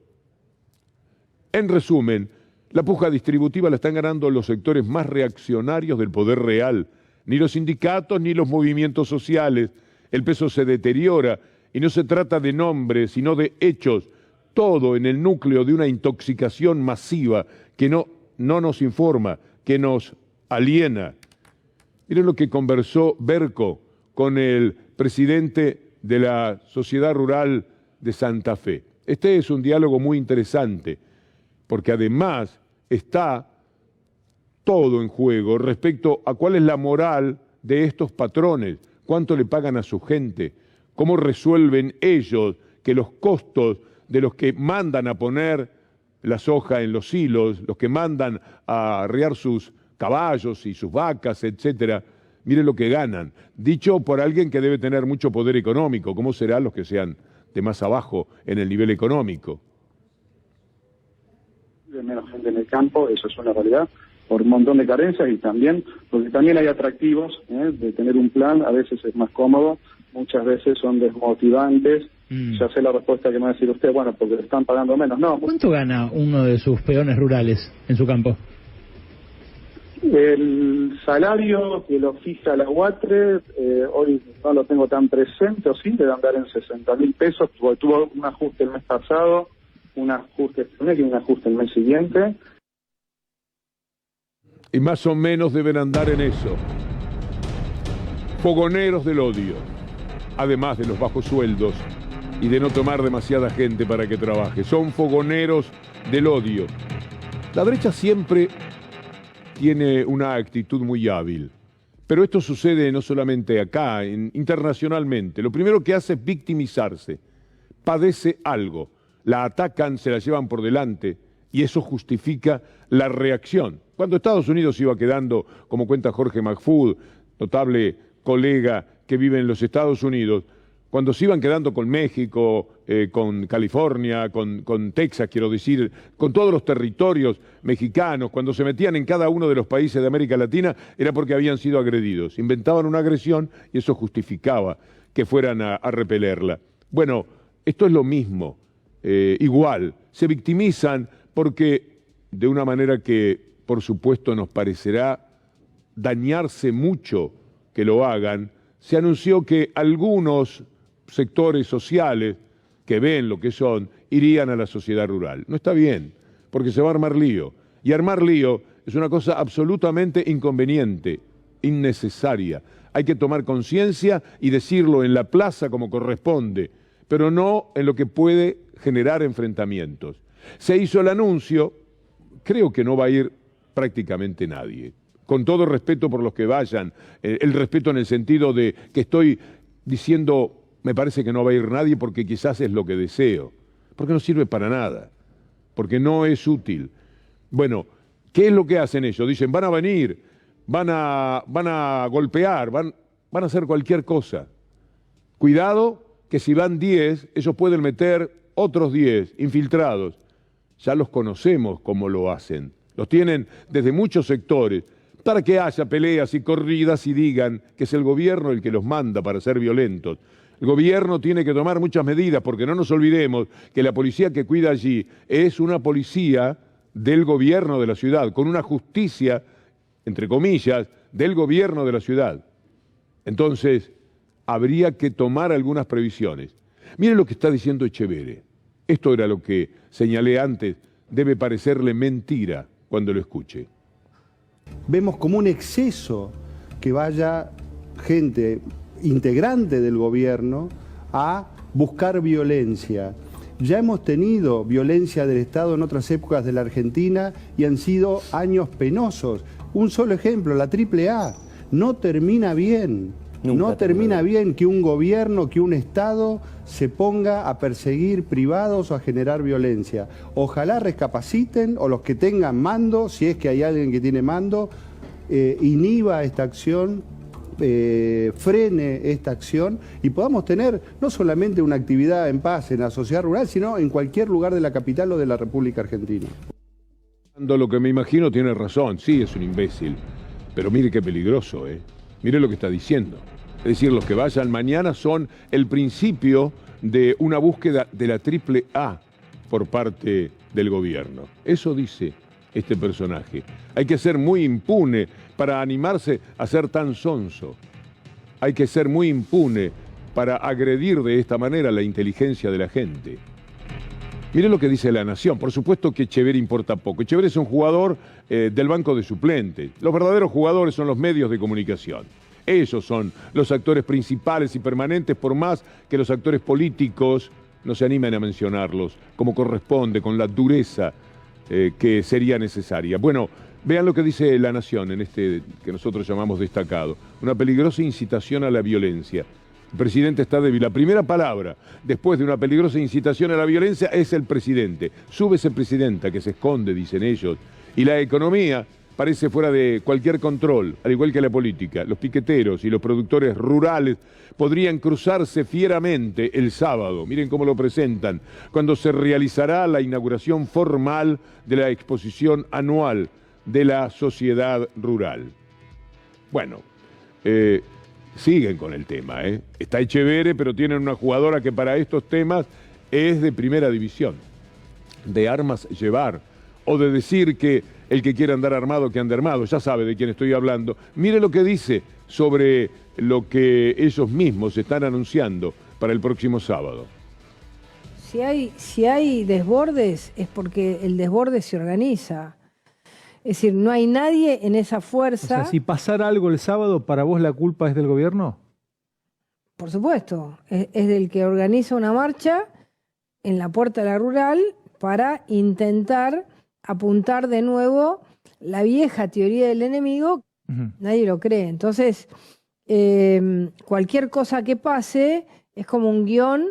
En resumen, la puja distributiva la están ganando los sectores más reaccionarios del poder real. Ni los sindicatos ni los movimientos sociales. El peso se deteriora y no se trata de nombres, sino de hechos. Todo en el núcleo de una intoxicación masiva que no nos informa, que nos aliena. Miren lo que conversó Berco con el presidente de la Sociedad Rural de Santa Fe. Este es un diálogo muy interesante, porque además está todo en juego respecto a cuál es la moral de estos patrones, cuánto le pagan a su gente, cómo resuelven ellos que los costos de los que mandan a poner la soja en los silos, los que mandan a arriar sus caballos y sus vacas, etcétera, miren lo que ganan. Dicho por alguien que debe tener mucho poder económico, ¿cómo serán los que sean de más abajo en el nivel económico? De menos gente en el campo, eso es una realidad, por un montón de carencias y también, porque también hay atractivos de tener un plan, a veces es más cómodo, muchas veces son desmotivantes. Ya sé la respuesta que me va a decir usted, bueno, porque le están pagando menos. No. ¿Cuánto gana uno de sus peones rurales en su campo? El salario que lo fija la UATRE, hoy no lo tengo tan presente, o sí, debe andar en 60.000 pesos, porque tuvo un ajuste el mes pasado, un ajuste este mes y un ajuste el mes siguiente. Y más o menos deben andar en eso. Fogoneros del odio, además de los bajos sueldos y de no tomar demasiada gente para que trabaje. Son fogoneros del odio. La derecha siempre tiene una actitud muy hábil, pero esto sucede no solamente acá, internacionalmente. Lo primero que hace es victimizarse. Padece algo, la atacan, se la llevan por delante y eso justifica la reacción. Cuando Estados Unidos iba quedando, como cuenta Jorge Mahfoud, notable colega que vive en los Estados Unidos, cuando se iban quedando con México, con California, con Texas, quiero decir, con todos los territorios mexicanos, cuando se metían en cada uno de los países de América Latina, era porque habían sido agredidos. Inventaban una agresión y eso justificaba que fueran a repelerla. Bueno, esto es lo mismo, igual. Se victimizan porque, de una manera que, por supuesto, nos parecerá dañarse mucho que lo hagan, se anunció que algunos sectores sociales que ven lo que son, irían a la sociedad rural. No está bien, porque se va a armar lío. Y armar lío es una cosa absolutamente inconveniente, innecesaria. Hay que tomar conciencia y decirlo en la plaza como corresponde, pero no en lo que puede generar enfrentamientos. Se hizo el anuncio, creo que no va a ir prácticamente nadie. Con todo respeto por los que vayan, el respeto en el sentido de que estoy diciendo, me parece que no va a ir nadie porque quizás es lo que deseo, porque no sirve para nada, porque no es útil. Bueno, ¿qué es lo que hacen ellos? Dicen, van a venir, van a golpear, van a hacer cualquier cosa. Cuidado que si van 10, ellos pueden meter otros 10 infiltrados. Ya los conocemos cómo lo hacen. Los tienen desde muchos sectores, para que haya peleas y corridas y digan que es el gobierno el que los manda para ser violentos. El gobierno tiene que tomar muchas medidas, porque no nos olvidemos que la policía que cuida allí es una policía del gobierno de la ciudad, con una justicia, entre comillas, del gobierno de la ciudad. Entonces, habría que tomar algunas previsiones. Miren lo que está diciendo Echeverre. Esto era lo que señalé antes, debe parecerle mentira cuando lo escuche. Vemos como un exceso que vaya gente integrante del gobierno a buscar violencia. Ya hemos tenido violencia del Estado en otras épocas de la Argentina y han sido años penosos. Un solo ejemplo, la AAA no termina bien. No termina bien que un gobierno, que un Estado se ponga a perseguir privados o a generar violencia. Ojalá recapaciten, o los que tengan mando, si es que hay alguien que tiene mando, inhiba esta acción, frene esta acción y podamos tener no solamente una actividad en paz en la sociedad rural, sino en cualquier lugar de la capital o de la República Argentina. Lo que me imagino tiene razón, sí, es un imbécil, pero mire qué peligroso, mire lo que está diciendo. Es decir, los que vayan mañana son el principio de una búsqueda de la AAA por parte del gobierno. Eso dice este personaje. Hay que ser muy impune para animarse a ser tan sonso. Hay que ser muy impune para agredir de esta manera la inteligencia de la gente. Mire lo que dice La Nación. Por supuesto que Echeverri importa poco. Echeverri es un jugador del banco de suplentes. Los verdaderos jugadores son los medios de comunicación. Ellos son los actores principales y permanentes, por más que los actores políticos no se animen a mencionarlos como corresponde, con la dureza que sería necesaria. Bueno, vean lo que dice La Nación en este que nosotros llamamos destacado. Una peligrosa incitación a la violencia. El presidente está débil. La primera palabra después de una peligrosa incitación a la violencia es el presidente. Súbese presidenta, que se esconde, dicen ellos. Y la economía parece fuera de cualquier control, al igual que la política. Los piqueteros y los productores rurales podrían cruzarse fieramente el sábado. Miren cómo lo presentan, cuando se realizará la inauguración formal de la exposición anual de la sociedad rural. Bueno, siguen con el tema, ¿eh? Está Echeverri, pero tienen una jugadora que para estos temas es de primera división, de armas llevar, o de decir que el que quiera andar armado, que ande armado. Ya sabe de quién estoy hablando. Mire lo que dice sobre lo que ellos mismos están anunciando para el próximo sábado. Si hay desbordes, es porque el desborde se organiza. Es decir, no hay nadie en esa fuerza. O sea, si pasara algo el sábado, ¿para vos la culpa es del gobierno? Por supuesto, es del que organiza una marcha en la puerta de la rural para intentar apuntar de nuevo la vieja teoría del enemigo. Nadie lo cree. Entonces, cualquier cosa que pase es como un guión,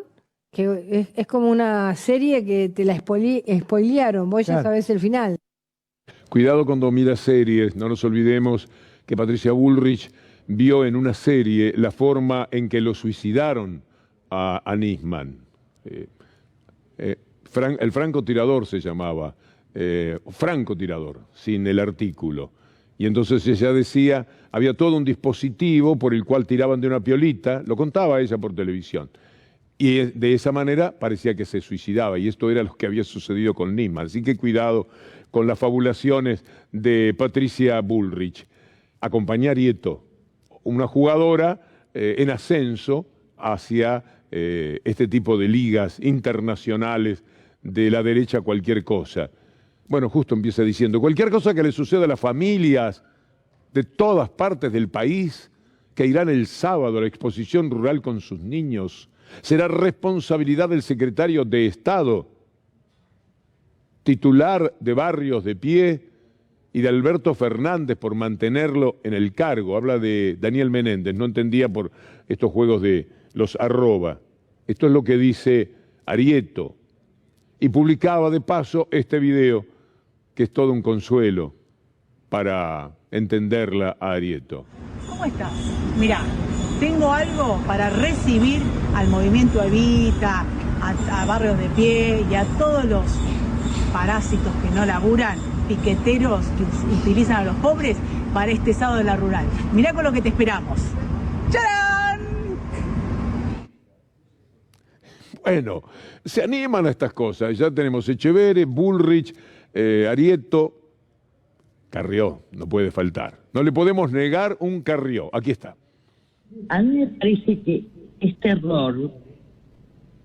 que es como una serie que te la spoilearon, vos ya sabés el final. Cuidado cuando miras series, no nos olvidemos que Patricia Bullrich vio en una serie la forma en que lo suicidaron a Nisman. El francotirador se llamaba, francotirador, sin el artículo. Y entonces ella decía, había todo un dispositivo por el cual tiraban de una piolita, lo contaba ella por televisión. Y de esa manera parecía que se suicidaba, y esto era lo que había sucedido con Nisman. Así que cuidado con las fabulaciones de Patricia Bullrich. Acompañar a Arieto, una jugadora en ascenso hacia este tipo de ligas internacionales de la derecha, cualquier cosa. Bueno, justo empieza diciendo, cualquier cosa que le suceda a las familias de todas partes del país que irán el sábado a la exposición rural con sus niños, será responsabilidad del secretario de Estado, titular de Barrios de Pie, y de Alberto Fernández por mantenerlo en el cargo. Habla de Daniel Menéndez, no entendía por estos juegos de los arroba. Esto es lo que dice Arieto. Y publicaba de paso este video, que es todo un consuelo para entenderla a Arieto. ¿Cómo estás? Mirá, tengo algo para recibir al movimiento Evita, a Barrios de Pie y a todos los parásitos que no laburan, piqueteros que utilizan a los pobres para este sábado de la rural. Mirá con lo que te esperamos. ¡Charán! Bueno, se animan a estas cosas. Ya tenemos Echeverri, Bullrich, Arieto, Carrió, no puede faltar. No le podemos negar un Carrió. Aquí está. A mí me parece que este error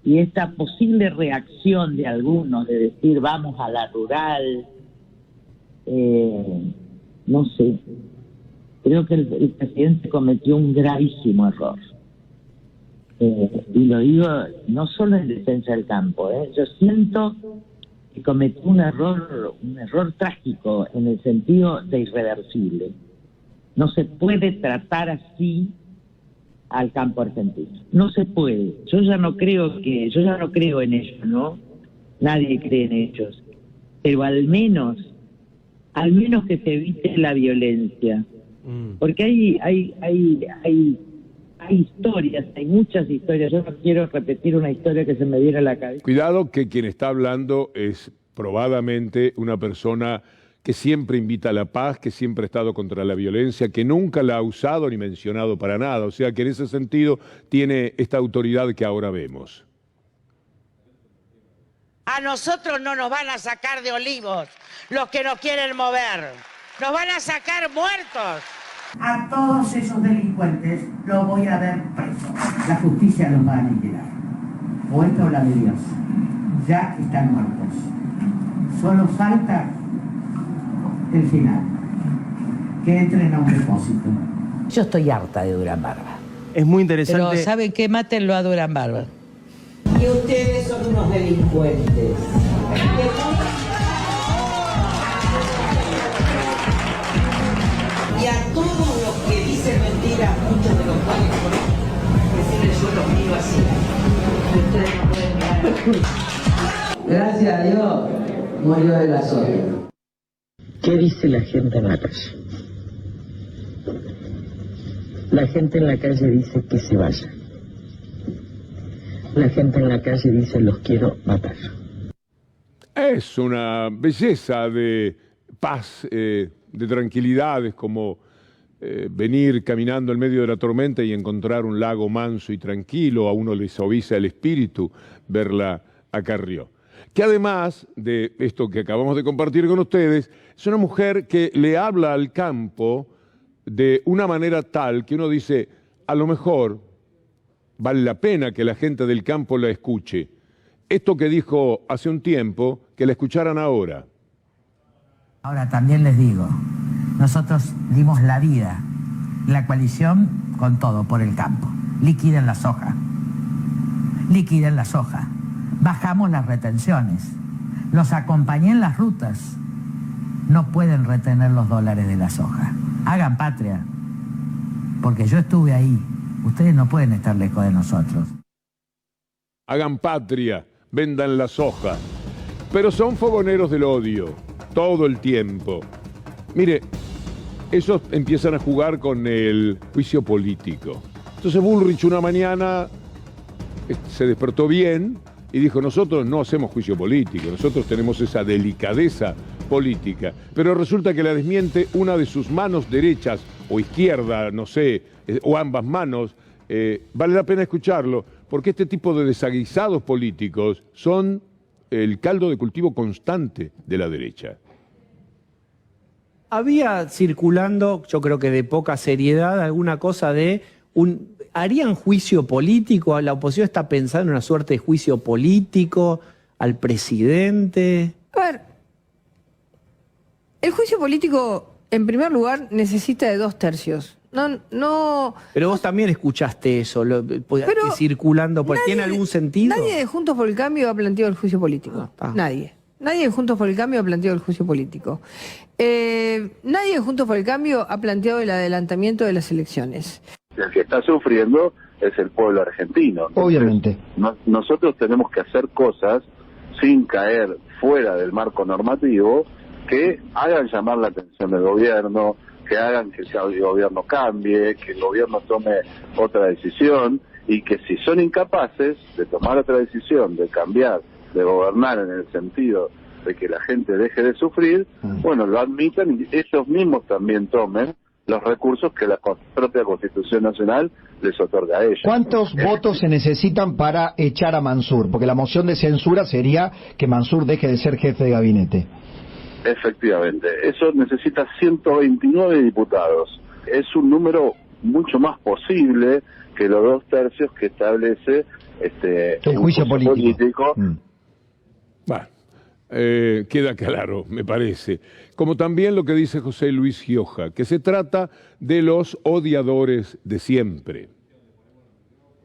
y esta posible reacción de algunos de decir vamos a la rural, no sé, creo que el presidente cometió un gravísimo error. Y lo digo no solo en defensa del campo, yo siento que cometió un error trágico en el sentido de irreversible. No se puede tratar así al campo argentino. No se puede. Yo ya no creo en ellos, ¿no? Nadie cree en ellos. Pero al menos que se evite la violencia. Porque hay historias, hay muchas historias. Yo no quiero repetir una historia que se me viene a la cabeza. Cuidado que quien está hablando es probadamente una persona que siempre invita a la paz, que siempre ha estado contra la violencia, que nunca la ha usado ni mencionado para nada. O sea que en ese sentido tiene esta autoridad que ahora vemos. A nosotros no nos van a sacar de Olivos los que nos quieren mover. Nos van a sacar muertos. A todos esos delincuentes los voy a ver presos. La justicia los va a aniquilar. O esto o la de Dios. Ya están muertos. Solo falta el final. Que entren a un depósito. Yo estoy harta de Durán Barba. Es muy interesante. Pero ¿saben qué? Mátenlo a Durán Barba. Y ustedes son unos delincuentes. Y a todos los que dicen mentiras, muchos de los cuales decirles yo los miro así. Ustedes no pueden mirar. Gracias a Dios, murió de la soga. ¿Qué dice la gente en la calle? La gente en la calle dice que se vaya. La gente en la calle dice los quiero matar. Es una belleza de paz, de tranquilidad, es como venir caminando en medio de la tormenta y encontrar un lago manso y tranquilo, a uno le suaviza el espíritu verla a Carrió. Que además de esto que acabamos de compartir con ustedes, es una mujer que le habla al campo de una manera tal que uno dice, a lo mejor vale la pena que la gente del campo la escuche. Esto que dijo hace un tiempo, que la escucharan ahora. Ahora también les digo, nosotros dimos la vida, la coalición con todo por el campo. Liquiden la soja. Liquiden la soja. Bajamos las retenciones. Los acompañé en las rutas. No pueden retener los dólares de la soja. Hagan patria. Porque yo estuve ahí. Ustedes no pueden estar lejos de nosotros. Hagan patria, vendan la soja. Pero son fogoneros del odio, todo el tiempo. Mire, ellos empiezan a jugar con el juicio político. Entonces Bullrich una mañana se despertó bien y dijo, nosotros no hacemos juicio político, nosotros tenemos esa delicadeza política. Pero resulta que la desmiente una de sus manos derechas o izquierda, no sé, o ambas manos. Vale la pena escucharlo, porque este tipo de desaguisados políticos son el caldo de cultivo constante de la derecha. Había circulando, yo creo que de poca seriedad, alguna cosa de ¿harían juicio político? ¿La oposición está pensando en una suerte de juicio político al presidente? A ver, el juicio político, en primer lugar, necesita de 2/3. No. Pero vos también escuchaste eso, circulando, ¿tiene algún sentido? Nadie de Juntos por el Cambio ha planteado el juicio político. Nadie. Nadie de Juntos por el Cambio ha planteado el juicio político. Nadie de Juntos por el Cambio ha planteado el adelantamiento de las elecciones. El que está sufriendo es el pueblo argentino. Obviamente. Nosotros tenemos que hacer cosas sin caer fuera del marco normativo que hagan llamar la atención del gobierno, que hagan que el gobierno cambie, que el gobierno tome otra decisión, y que si son incapaces de tomar otra decisión, de cambiar, de gobernar en el sentido de que la gente deje de sufrir, bueno, lo admitan y ellos mismos también tomen los recursos que la propia Constitución Nacional les otorga a ellos. ¿Cuántos votos se necesitan para echar a Mansur? Porque la moción de censura sería que Mansur deje de ser jefe de gabinete. Efectivamente, eso necesita 129 diputados. Es un número mucho más posible que los 2/3 que establece el juicio político. Bueno, queda claro, me parece. Como también lo que dice José Luis Gioja, que se trata de los odiadores de siempre.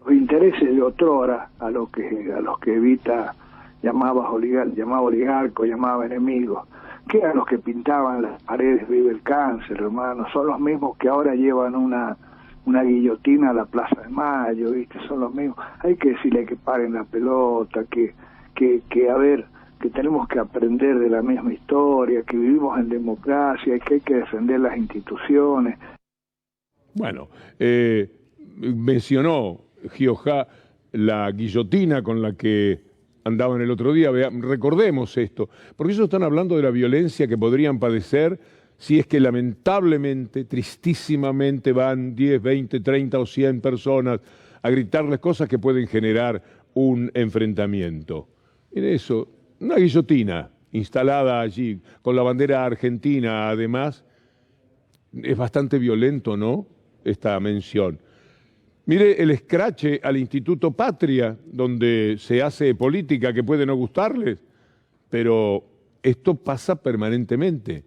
Los intereses de otrora, a los que Evita llamaba oligarcos, llamaba enemigos, que eran los que pintaban las paredes Vive el Cáncer, hermano, son los mismos que ahora llevan una guillotina a la Plaza de Mayo, ¿viste? Son los mismos. Hay que decirle que paren la pelota, que a ver, que tenemos que aprender de la misma historia, que vivimos en democracia y que hay que defender las instituciones. Bueno, mencionó Gioja la guillotina con la que andaban el otro día. Recordemos esto, porque ellos están hablando de la violencia que podrían padecer si es que lamentablemente, tristísimamente van 10, 20, 30 o 100 personas a gritarles cosas que pueden generar un enfrentamiento. En eso, una guillotina instalada allí, con la bandera argentina además, es bastante violento, ¿no?, esta mención. Mire el escrache al Instituto Patria, donde se hace política que puede no gustarles, pero esto pasa permanentemente.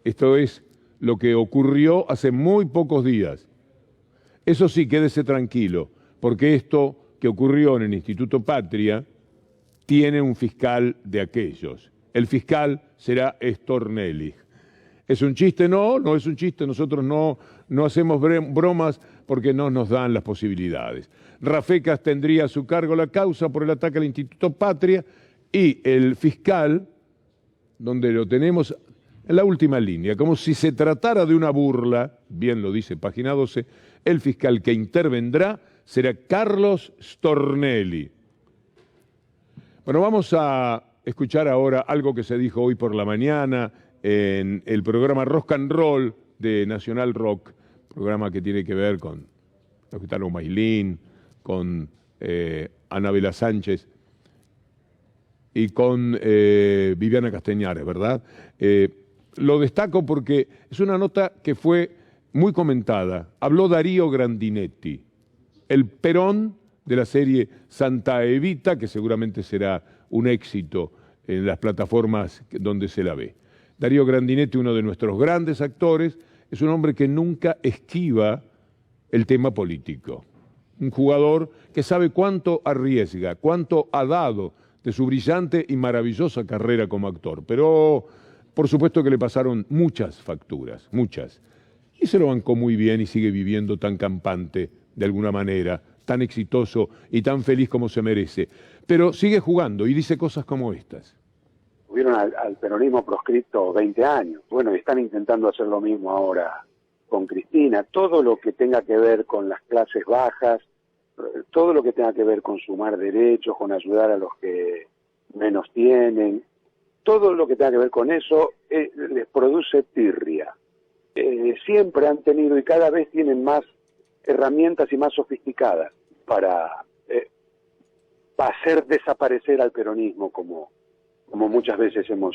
Esto es lo que ocurrió hace muy pocos días. Eso sí, quédese tranquilo, porque esto que ocurrió en el Instituto Patria tiene un fiscal de aquellos. El fiscal será Stornelli. ¿Es un chiste? No, no es un chiste. Nosotros no hacemos bromas porque no nos dan las posibilidades. Rafecas tendría a su cargo la causa por el ataque al Instituto Patria y el fiscal, donde lo tenemos en la última línea, como si se tratara de una burla, bien lo dice página 12, el fiscal que intervendrá será Carlos Stornelli. Bueno, vamos a escuchar ahora algo que se dijo hoy por la mañana en el programa Rock and Roll de Nacional Rock, programa que tiene que ver con Gitano Mailín, con Anabela Sánchez y con Viviana Castañares, ¿verdad? Lo destaco porque es una nota que fue muy comentada. Habló Darío Grandinetti, el Perón de la serie Santa Evita, que seguramente será un éxito en las plataformas donde se la ve. Darío Grandinetti, uno de nuestros grandes actores, es un hombre que nunca esquiva el tema político. Un jugador que sabe cuánto arriesga, cuánto ha dado de su brillante y maravillosa carrera como actor. Pero por supuesto que le pasaron muchas facturas, muchas. Y se lo bancó muy bien y sigue viviendo tan campante, de alguna manera, tan exitoso y tan feliz como se merece. Pero sigue jugando y dice cosas como estas. Tuvieron al peronismo proscripto 20 años. Bueno, están intentando hacer lo mismo ahora con Cristina. Todo lo que tenga que ver con las clases bajas, todo lo que tenga que ver con sumar derechos, con ayudar a los que menos tienen, todo lo que tenga que ver con eso les produce tirria. Siempre han tenido y cada vez tienen más herramientas y más sofisticadas para hacer desaparecer al peronismo, como muchas veces hemos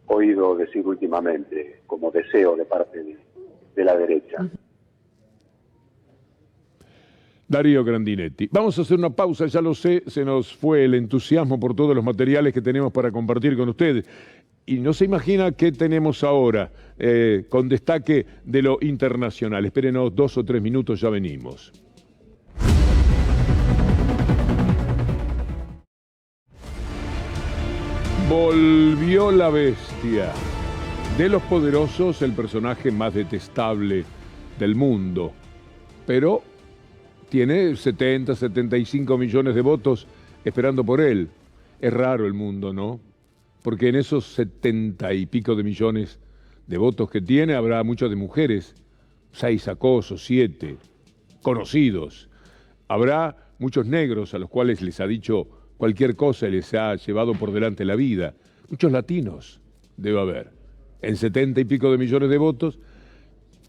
oído decir últimamente, como deseo de parte de la derecha. Darío Grandinetti. Vamos a hacer una pausa, ya lo sé, se nos fue el entusiasmo por todos los materiales que tenemos para compartir con ustedes. Y no se imagina qué tenemos ahora, con destaque de lo internacional. Espérenos 2 o 3 minutos, ya venimos. Volvió la bestia. De los poderosos, el personaje más detestable del mundo. Pero tiene 70, 75 millones de votos esperando por él. Es raro el mundo, ¿no? Porque en esos 70 y pico de millones de votos que tiene habrá muchas de mujeres, 6 acosos, 7 conocidos. Habrá muchos negros a los cuales les ha dicho cualquier cosa y les ha llevado por delante la vida. Muchos latinos debe haber. En 70 y pico de millones de votos,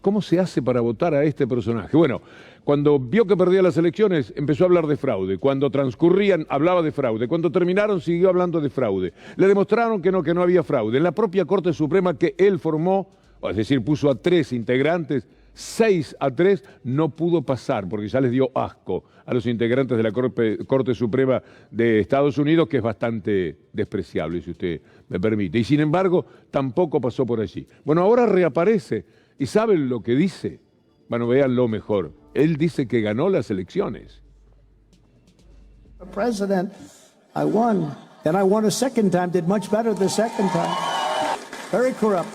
¿cómo se hace para votar a este personaje? Bueno, cuando vio que perdía las elecciones, empezó a hablar de fraude. Cuando transcurrían, hablaba de fraude. Cuando terminaron, siguió hablando de fraude. Le demostraron que no había fraude. En la propia Corte Suprema que él formó, es decir, puso a 3 integrantes, 6-3, no pudo pasar, porque ya les dio asco a los integrantes de la Corte Suprema de Estados Unidos, que es bastante despreciable, si usted me permite. Y sin embargo, tampoco pasó por allí. Bueno, ahora reaparece. ¿Y saben lo que dice? Bueno, véanlo mejor. Él dice que ganó las elecciones. President, I won. Then I won a second time, did much better the second time. Very corrupt.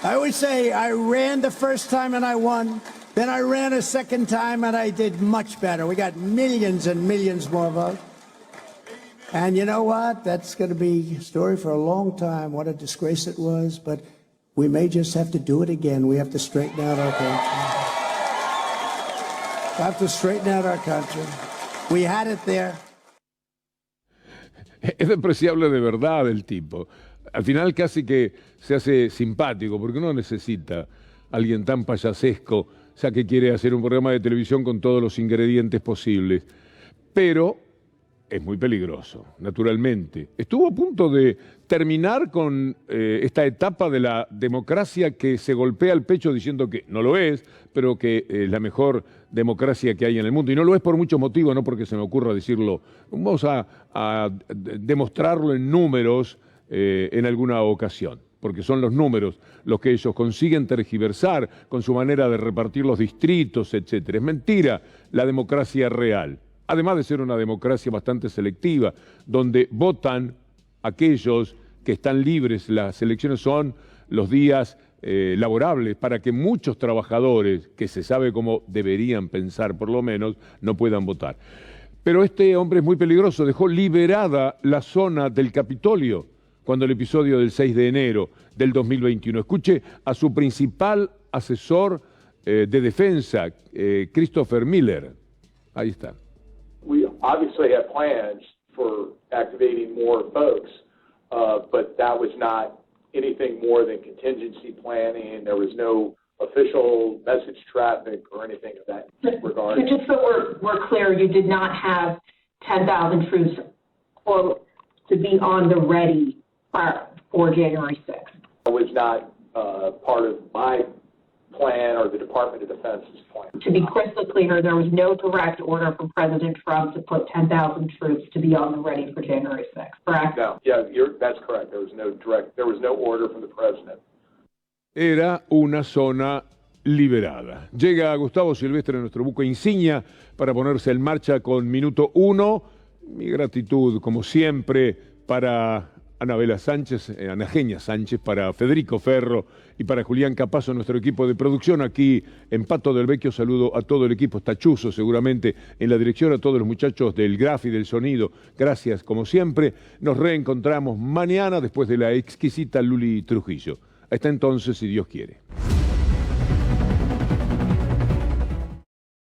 I always say I ran the first time and I won. Then I ran a second time and I did much better. We got millions and millions more votes. And you know what? That's going to be a story for a long time. What a disgrace it was. But we may just have to do it again. We have to straighten out our country. We have to straighten out our country. We had it there. Es despreciable de verdad el tipo. Al final casi que se hace simpático, porque uno necesita a alguien tan payasesco, o sea, que quiere hacer un programa de televisión con todos los ingredientes posibles. Pero es muy peligroso, naturalmente. Estuvo a punto de terminar con esta etapa de la democracia que se golpea el pecho diciendo que no lo es, pero que es la mejor democracia que hay en el mundo. Y no lo es por muchos motivos, no porque se me ocurra decirlo. Vamos a demostrarlo en números en alguna ocasión, porque son los números los que ellos consiguen tergiversar con su manera de repartir los distritos, etc. Es mentira la democracia real. Además de ser una democracia bastante selectiva, donde votan aquellos que están libres, las elecciones son los días laborables para que muchos trabajadores, que se sabe cómo deberían pensar por lo menos, no puedan votar. Pero este hombre es muy peligroso, dejó liberada la zona del Capitolio cuando el episodio del 6 de enero del 2021. Escuche a su principal asesor de defensa, Christopher Miller. Ahí está. We obviously have plans for activating more folks, but that was not anything more than contingency planning. There was no official message traffic or anything of that regard. So just so we're clear, you did not have 10,000 troops or to be on the ready for January 6th. It was not part of my plan or the Department of Defense's plan. To be crystal clear, there was no direct order from President Trump to put 10,000 troops to be on the ready for January 6th, correct? No, yeah, that's correct. There was no order from the President. Era una zona liberada. Llega Gustavo Silvestre, nuestro buque insignia, para ponerse en marcha con minuto 1. Mi gratitud, como siempre, para Anabela Sánchez, Ana Genia Sánchez, para Federico Ferro y para Julián Capazo, nuestro equipo de producción aquí en Pato del Vecchio. Saludo a todo el equipo, está Chuzo seguramente en la dirección, a todos los muchachos del graf y del sonido. Gracias, como siempre. Nos reencontramos mañana después de la exquisita Luli Trujillo. Hasta entonces, si Dios quiere.